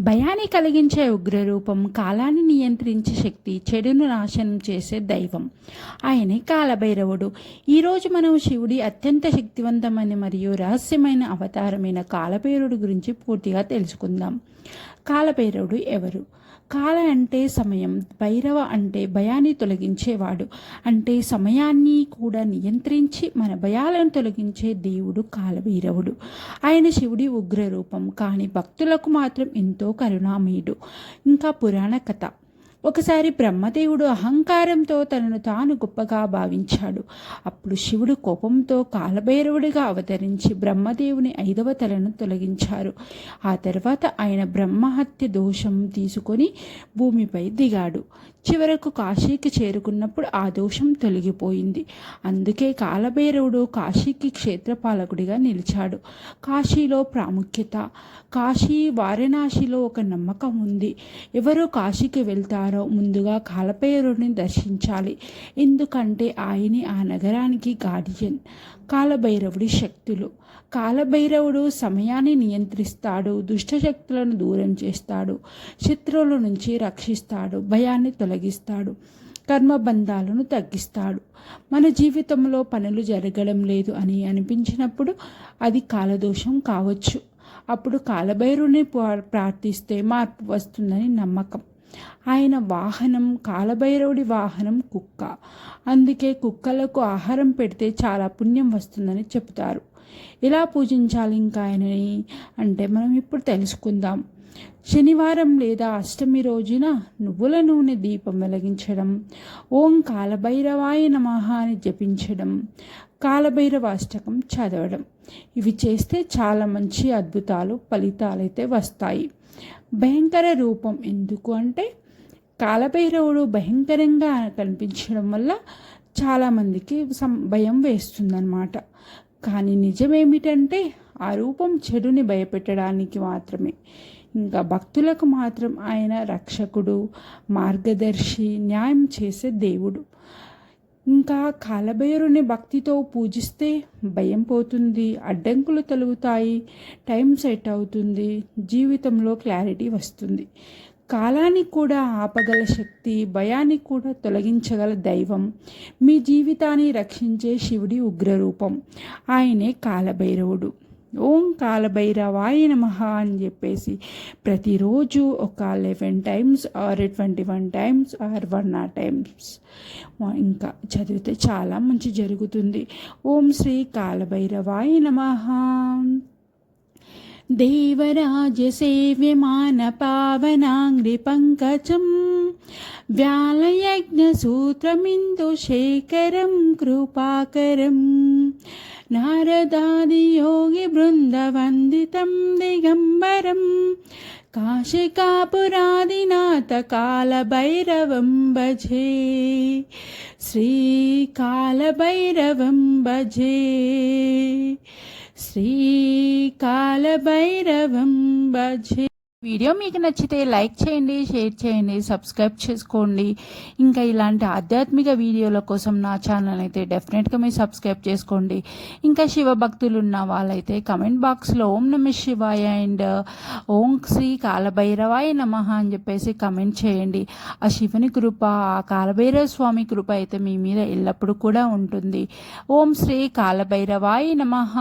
భయాన్ని కలిగించే ఉగ్రరూపం, కాలాన్ని నియంత్రించే శక్తి, చెడును నాశనం చేసే దైవం. ఆయనే కాలభైరవుడు. ఈరోజు మనం శివుడి అత్యంత శక్తివంతమైన మరియు రహస్యమైన అవతారమైన కాలభైరవుడి గురించి పూర్తిగా తెలుసుకుందాం. కాలభైరవుడు ఎవరు? కాల అంటే సమయం, భైరవ అంటే భయాన్ని తొలగించేవాడు. అంటే సమయాన్ని కూడా నియంత్రించి మన భయాలను తొలగించే దేవుడు కాలభైరవుడు. ఆయన శివుడి ఉగ్రరూపం, కానీ భక్తులకు మాత్రం ఎంతో కరుణామయుడు. ఇంకా పురాణ కథ. ఒకసారి బ్రహ్మదేవుడు అహంకారంతో తనను తాను గొప్పగా భావించాడు. అప్పుడు శివుడు కోపంతో కాలభైరవుడిగా అవతరించి బ్రహ్మదేవుని 5వ తలను తొలగించారు. ఆ తర్వాత ఆయన బ్రహ్మహత్య దోషం తీసుకొని భూమిపై దిగాడు. చివరకు కాశీకి చేరుకున్నప్పుడు ఆ దోషం తొలగిపోయింది. అందుకే కాలభైరవుడు కాశీకి క్షేత్రపాలకుడిగా నిలిచాడు. కాశీలో ప్రాముఖ్యత. కాశీ వారణాసిలో ఒక నమ్మకం ఉంది. ఎవరు కాశీకి వెళ్తారో ముందుగా కాలభైరవుడిని దర్శించాలి. ఎందుకంటే ఆయనే ఆ నగరానికి గార్డియన్. కాలభైరవుడి శక్తులు. కాలభైరవుడు సమయాన్ని నియంత్రిస్తాడు, దుష్టశక్తులను దూరం చేస్తాడు, శత్రువుల నుంచి రక్షిస్తాడు, భయాన్ని తొలగిస్తాడు, కర్మబంధాలను తగ్గిస్తాడు. మన జీవితంలో పనులు జరగడం లేదు అని అనిపించినప్పుడు అది కాలదోషం కావచ్చు. అప్పుడు కాలభైరవుని ప్రార్థిస్తే మార్పు వస్తుందని నమ్మకం. ఆయన వాహనం, కాలభైరవుడి వాహనం కుక్క. అందుకే కుక్కలకు ఆహారం పెడితే చాలా పుణ్యం వస్తుందని చెబుతారు. ఎలా పూజించాలి ఇంకా ఆయనని అంటే మనం ఇప్పుడు తెలుసుకుందాం. శనివారం లేదా అష్టమి రోజున నువ్వుల నూనె దీపం వెలిగించడం, ఓం కాలభైరవాయ నమః అని జపించడం, కాలభైరవ అష్టకం చదవడం. ఇవి చేస్తే చాలా మంచి అద్భుతాలు ఫలితాలైతే వస్తాయి. భయంకర రూపం ఎందుకు అంటే కాలభైరవుడు భయంకరంగా కనిపించడం వల్ల చాలామందికి భయం వేస్తుందన్నమాట. కానీ నిజమేమిటంటే ఆ రూపం చెడుని భయపెట్టడానికి మాత్రమే. ఇంకా భక్తులకు మాత్రం ఆయన రక్షకుడు, మార్గదర్శి, న్యాయం చేసే దేవుడు. ఇంకా కాలభైరవుని భక్తితో పూజిస్తే భయం పోతుంది, అడ్డంకులు తొలగుతాయి, టైం సెట్ అవుతుంది, జీవితంలో క్లారిటీ వస్తుంది. కాలాన్ని కూడా ఆపగల శక్తి, భయాన్ని కూడా తొలగించగల దైవం, మీ జీవితాన్ని రక్షించే శివుడి ఉగ్రరూపం. ఆయనే కాలభైరవుడు. ఓం కాలభైరవాయ నమః అని చెప్పేసి ప్రతిరోజు ఒక 11 times or 21 times or 1 times ఇంకా చదివితే చాలా మంచి జరుగుతుంది. ఓం శ్రీ కాలభైరవాయ నమః. దేవరాజసేవ్యమాన పావనాంగ్రి పంకజం వ్యాళయజ్ఞసూత్రమిందుశేఖరం కృపాకరం నారదాదియోగి బృందవందితం దిగంబరం కాశికాపురాదినాథ కాలభైరవం భజే. శ్రీకాలభైరవం భజే. శ్రీకాలభైరవం భజే. వీడియో మీకు నచ్చితే లైక్ చేయండి, షేర్ చేయండి, సబ్స్క్రైబ్ చేసుకోండి. ఇంకా ఇలాంటి ఆధ్యాత్మిక వీడియోల కోసం నా ఛానల్ అయితే డెఫినెట్గా మీరు సబ్స్క్రైబ్ చేసుకోండి. ఇంకా శివ భక్తులు ఉన్న వాళ్ళైతే కమెంట్ బాక్స్లో ఓం నమః శివాయ అండ్ ఓం శ్రీ కాలభైరవాయ నమః అని చెప్పేసి కమెంట్ చేయండి. ఆ శివుని కృప, ఆ కాలభైరవ స్వామి కృప అయితే మీ మీద ఎల్లప్పుడూ కూడా ఉంటుంది. ఓం శ్రీ కాలభైరవాయ నమః.